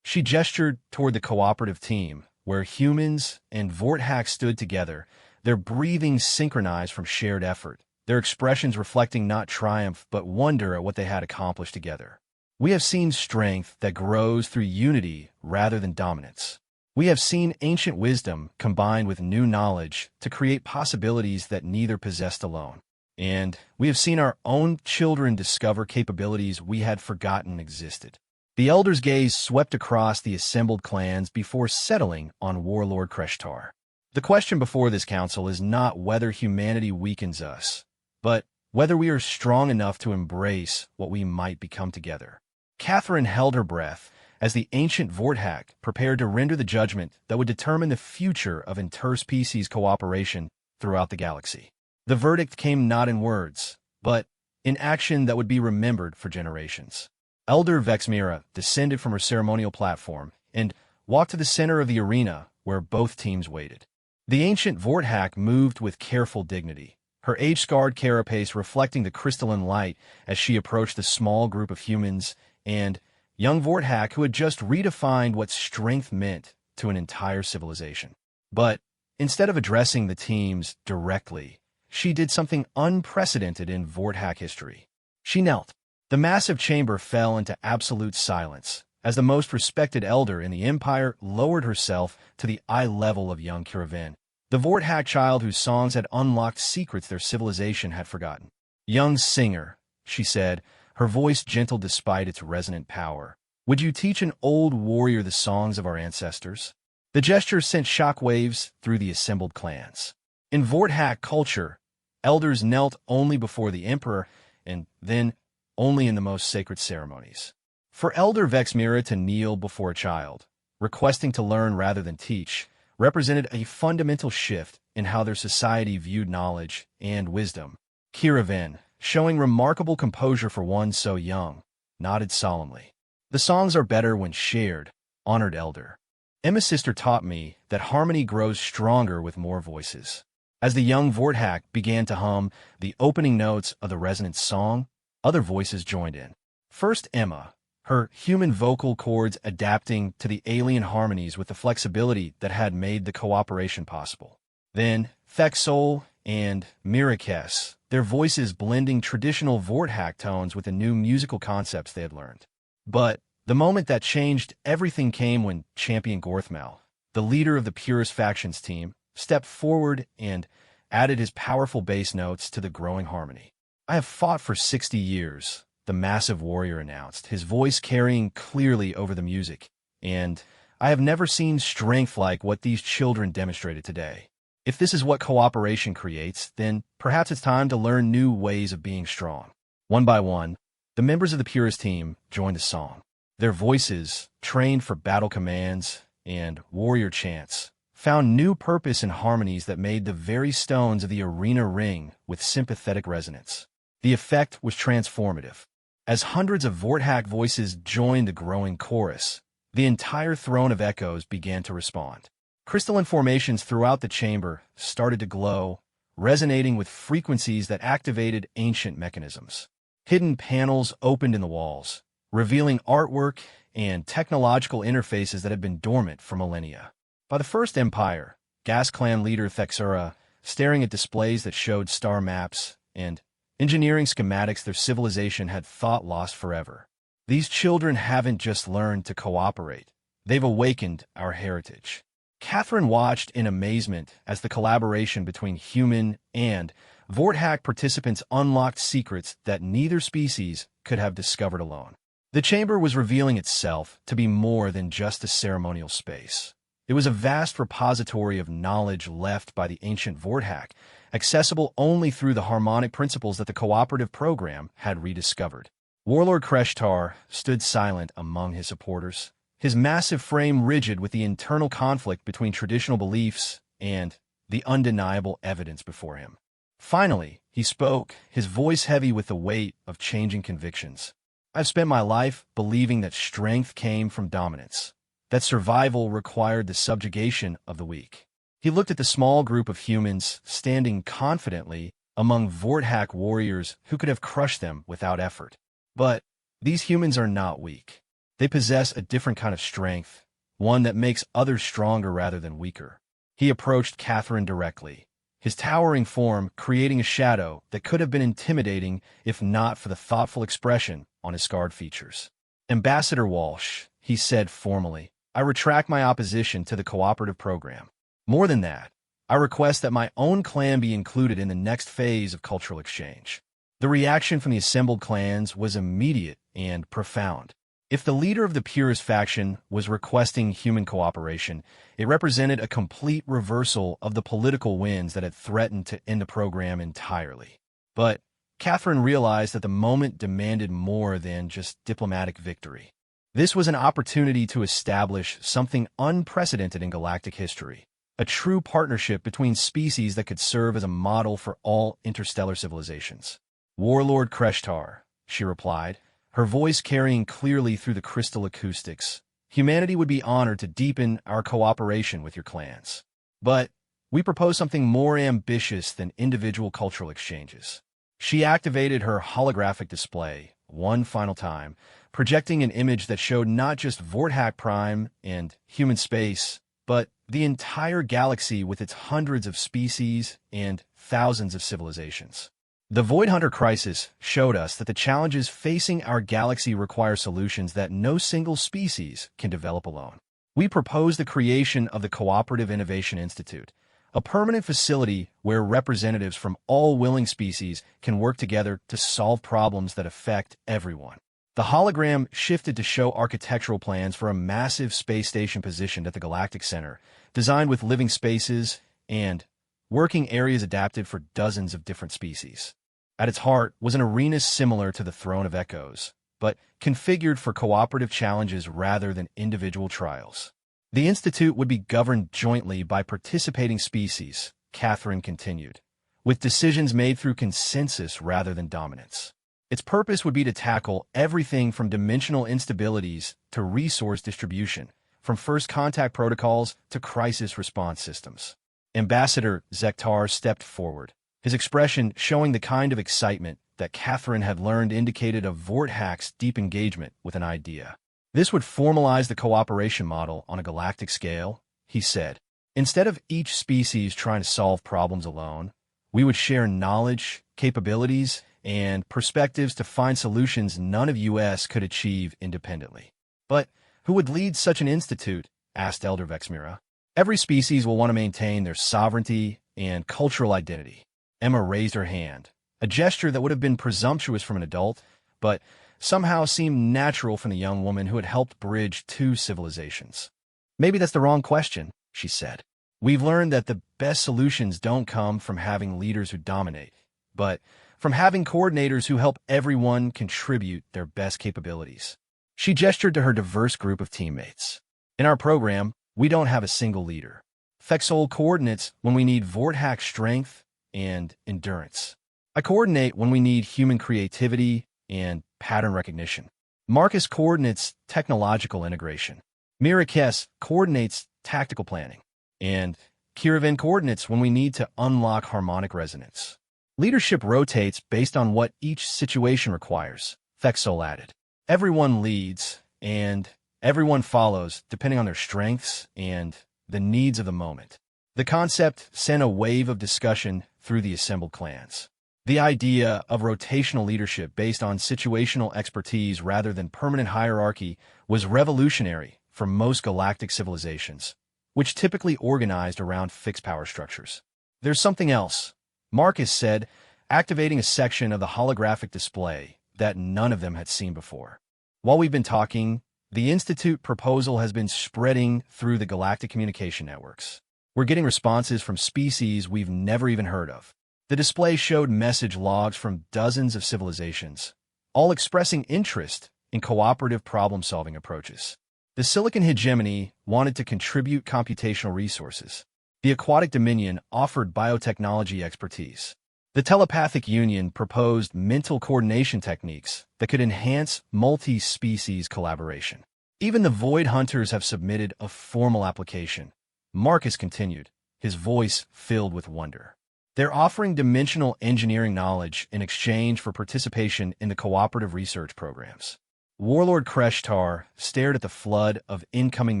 She gestured toward the cooperative team, where humans and Vorthak stood together, their breathing synchronized from shared effort, their expressions reflecting not triumph but wonder at what they had accomplished together. We have seen strength that grows through unity rather than dominance. We have seen ancient wisdom combined with new knowledge to create possibilities that neither possessed alone. And we have seen our own children discover capabilities we had forgotten existed. The elder's gaze swept across the assembled clans before settling on Warlord Kreshtar. The question before this council is not whether humanity weakens us, but whether we are strong enough to embrace what we might become together. Catherine held her breath as the ancient Vorthak prepared to render the judgment that would determine the future of interspecies cooperation throughout the galaxy. The verdict came not in words, but in action that would be remembered for generations. Elder Vexmira descended from her ceremonial platform and walked to the center of the arena where both teams waited. The ancient Vorthak moved with careful dignity, her age-scarred carapace reflecting the crystalline light as she approached the small group of humans and young Vorthak who had just redefined what strength meant to an entire civilization. But instead of addressing the teams directly, she did something unprecedented in Vorthak history. She knelt. The massive chamber fell into absolute silence as the most respected elder in the Empire lowered herself to the eye level of young Kiraven, the Vorthak child whose songs had unlocked secrets their civilization had forgotten. "Young singer," she said, her voice gentle despite its resonant power, "would you teach an old warrior the songs of our ancestors?" The gesture sent shockwaves through the assembled clans. In Vorthak culture, elders knelt only before the emperor, and then only in the most sacred ceremonies. For Elder Vexmira to kneel before a child, requesting to learn rather than teach, represented a fundamental shift in how their society viewed knowledge and wisdom. Kiraven, showing remarkable composure for one so young, nodded solemnly. "The songs are better when shared, honored elder. Emma's sister taught me that harmony grows stronger with more voices." As the young Vorthak began to hum the opening notes of the resonant song, other voices joined in. First Emma, her human vocal cords adapting to the alien harmonies with the flexibility that had made the cooperation possible. Then Thexol and Mirakes, their voices blending traditional Vorthak tones with the new musical concepts they had learned. But the moment that changed everything came when Champion Gorthmal, the leader of the Purist Factions team, stepped forward and added his powerful bass notes to the growing harmony. "I have fought for 60 years, the massive warrior announced, his voice carrying clearly over the music, "and I have never seen strength like what these children demonstrated today. If this is what cooperation creates, then perhaps it's time to learn new ways of being strong." One by one, the members of the Purist team joined the song. Their voices, trained for battle commands and warrior chants, found new purpose in harmonies that made the very stones of the arena ring with sympathetic resonance. The effect was transformative. As hundreds of Vorthak voices joined the growing chorus, the entire throne of echoes began to respond. Crystalline formations throughout the chamber started to glow, resonating with frequencies that activated ancient mechanisms. Hidden panels opened in the walls, revealing artwork and technological interfaces that had been dormant for millennia. By the First Empire, Gas Clan leader Thexura, staring at displays that showed star maps and engineering schematics their civilization had thought lost forever. These children haven't just learned to cooperate, they've awakened our heritage. Catherine watched in amazement as the collaboration between human and Vorthak participants unlocked secrets that neither species could have discovered alone. The chamber was revealing itself to be more than just a ceremonial space. It was a vast repository of knowledge left by the ancient Vorthak, accessible only through the harmonic principles that the cooperative program had rediscovered. Warlord Kreshtar stood silent among his supporters, his massive frame rigid with the internal conflict between traditional beliefs and the undeniable evidence before him. Finally, he spoke, his voice heavy with the weight of changing convictions. "I've spent my life believing that strength came from dominance, that survival required the subjugation of the weak." He looked at the small group of humans standing confidently among Vorthak warriors who could have crushed them without effort. But these humans are not weak. They possess a different kind of strength, one that makes others stronger rather than weaker. He approached Catherine directly, his towering form creating a shadow that could have been intimidating if not for the thoughtful expression on his scarred features. "Ambassador Walsh," he said formally, "I retract my opposition to the cooperative program. More than that, I request that my own clan be included in the next phase of cultural exchange." The reaction from the assembled clans was immediate and profound. If the leader of the Purist faction was requesting human cooperation, it represented a complete reversal of the political winds that had threatened to end the program entirely. But Catherine realized that the moment demanded more than just diplomatic victory. This was an opportunity to establish something unprecedented in galactic history, a true partnership between species that could serve as a model for all interstellar civilizations. "Warlord Kreshtar," she replied, her voice carrying clearly through the crystal acoustics, "humanity would be honored to deepen our cooperation with your clans. But we propose something more ambitious than individual cultural exchanges." She activated her holographic display one final time, projecting an image that showed not just Vorthak Prime and human space, but the entire galaxy with its hundreds of species and thousands of civilizations. The Void Hunter crisis showed us that the challenges facing our galaxy require solutions that no single species can develop alone. We propose the creation of the Cooperative Innovation Institute, a permanent facility where representatives from all willing species can work together to solve problems that affect everyone. The hologram shifted to show architectural plans for a massive space station positioned at the Galactic Center, designed with living spaces and working areas adapted for dozens of different species. At its heart was an arena similar to the Throne of Echoes, but configured for cooperative challenges rather than individual trials. The Institute would be governed jointly by participating species, Catherine continued, with decisions made through consensus rather than dominance. Its purpose would be to tackle everything from dimensional instabilities to resource distribution, from first contact protocols to crisis response systems. Ambassador Zektar stepped forward, his expression showing the kind of excitement that Catherine had learned indicated of Vorthak's deep engagement with an idea. "This would formalize the cooperation model on a galactic scale," he said. "Instead of each species trying to solve problems alone, we would share knowledge, capabilities, and perspectives to find solutions none of US could achieve independently." "But who would lead such an institute?" asked Elder Vexmira. "Every species will want to maintain their sovereignty and cultural identity." Emma raised her hand, a gesture that would have been presumptuous from an adult, but somehow seemed natural from the young woman who had helped bridge two civilizations. "Maybe that's the wrong question," she said. "We've learned that the best solutions don't come from having leaders who dominate, but from having coordinators who help everyone contribute their best capabilities." She gestured to her diverse group of teammates. "In our program, we don't have a single leader. Fexol coordinates when we need Vorthak strength and endurance. I coordinate when we need human creativity and pattern recognition. Marcus coordinates technological integration. Mirakes coordinates tactical planning. And Kiravan coordinates when we need to unlock harmonic resonance. Leadership rotates based on what each situation requires," Fexol added. "Everyone leads, and everyone follows, depending on their strengths and the needs of the moment." The concept sent a wave of discussion through the assembled clans. The idea of rotational leadership based on situational expertise rather than permanent hierarchy was revolutionary for most galactic civilizations, which typically organized around fixed power structures. "There's something else," Marcus said, activating a section of the holographic display that none of them had seen before. "While we've been talking, the Institute proposal has been spreading through the galactic communication networks. We're getting responses from species we've never even heard of." The display showed message logs from dozens of civilizations, all expressing interest in cooperative problem-solving approaches. The Silicon Hegemony wanted to contribute computational resources. The Aquatic Dominion offered biotechnology expertise. The Telepathic Union proposed mental coordination techniques that could enhance multi-species collaboration. Even the Void Hunters have submitted a formal application, Marcus continued, his voice filled with wonder. "They're offering dimensional engineering knowledge in exchange for participation in the cooperative research programs." Warlord Kreshtar stared at the flood of incoming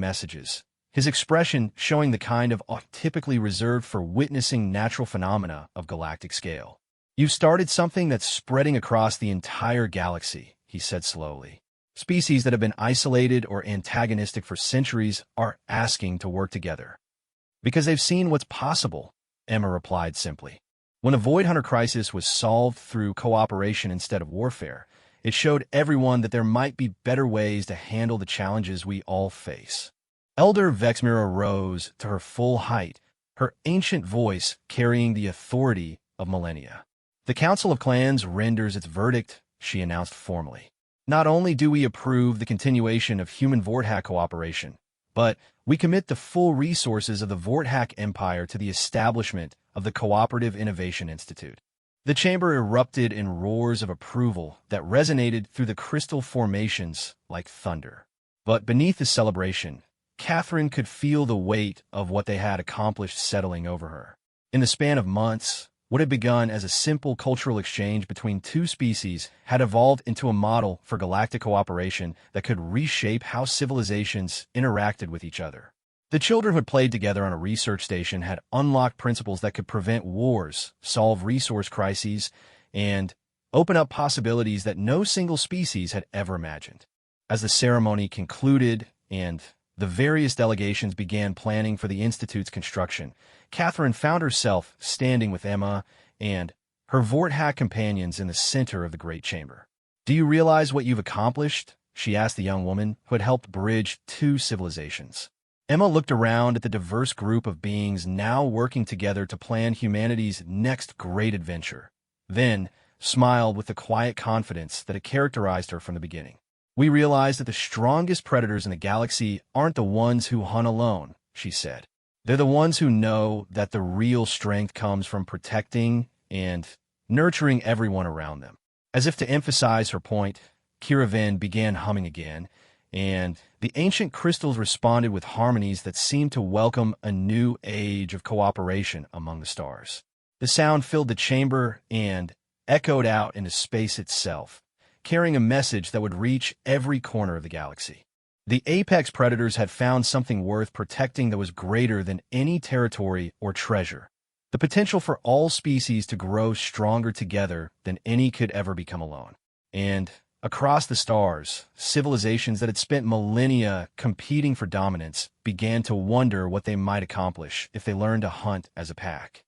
messages, his expression showing the kind of awe typically reserved for witnessing natural phenomena of galactic scale. "You've started something that's spreading across the entire galaxy," he said slowly. "Species that have been isolated or antagonistic for centuries are asking to work together. Because they've seen what's possible," Emma replied simply. "When a Void Hunter crisis was solved through cooperation instead of warfare, It showed everyone that there might be better ways to handle the challenges we all face. Elder Vexmira rose to her full height, her ancient voice carrying the authority of millennia. "The Council of Clans renders its verdict," she announced formally. "Not only do we approve the continuation of human Vorthack cooperation, but we commit the full resources of the Vorthack Empire to the establishment of the Cooperative Innovation Institute." The chamber erupted in roars of approval that resonated through the crystal formations like thunder. But beneath the celebration, Catherine could feel the weight of what they had accomplished settling over her. In the span of months, what had begun as a simple cultural exchange between two species had evolved into a model for galactic cooperation that could reshape how civilizations interacted with each other. The children who had played together on a research station had unlocked principles that could prevent wars, solve resource crises, and open up possibilities that no single species had ever imagined. As the ceremony concluded and the various delegations began planning for the Institute's construction, Catherine found herself standing with Emma and her Vorthack companions in the center of the Great Chamber. "Do you realize what you've accomplished?" she asked the young woman who had helped bridge two civilizations. Emma looked around at the diverse group of beings now working together to plan humanity's next great adventure, then smiled with the quiet confidence that had characterized her from the beginning. "We realize that the strongest predators in the galaxy aren't the ones who hunt alone," she said. "They're the ones who know that the real strength comes from protecting and nurturing everyone around them." As if to emphasize her point, Kiraven began humming again, and the ancient crystals responded with harmonies that seemed to welcome a new age of cooperation among the stars. The sound filled the chamber and echoed out into space itself, carrying a message that would reach every corner of the galaxy. The apex predators had found something worth protecting that was greater than any territory or treasure: the potential for all species to grow stronger together than any could ever become alone. And across the stars, civilizations that had spent millennia competing for dominance began to wonder what they might accomplish if they learned to hunt as a pack.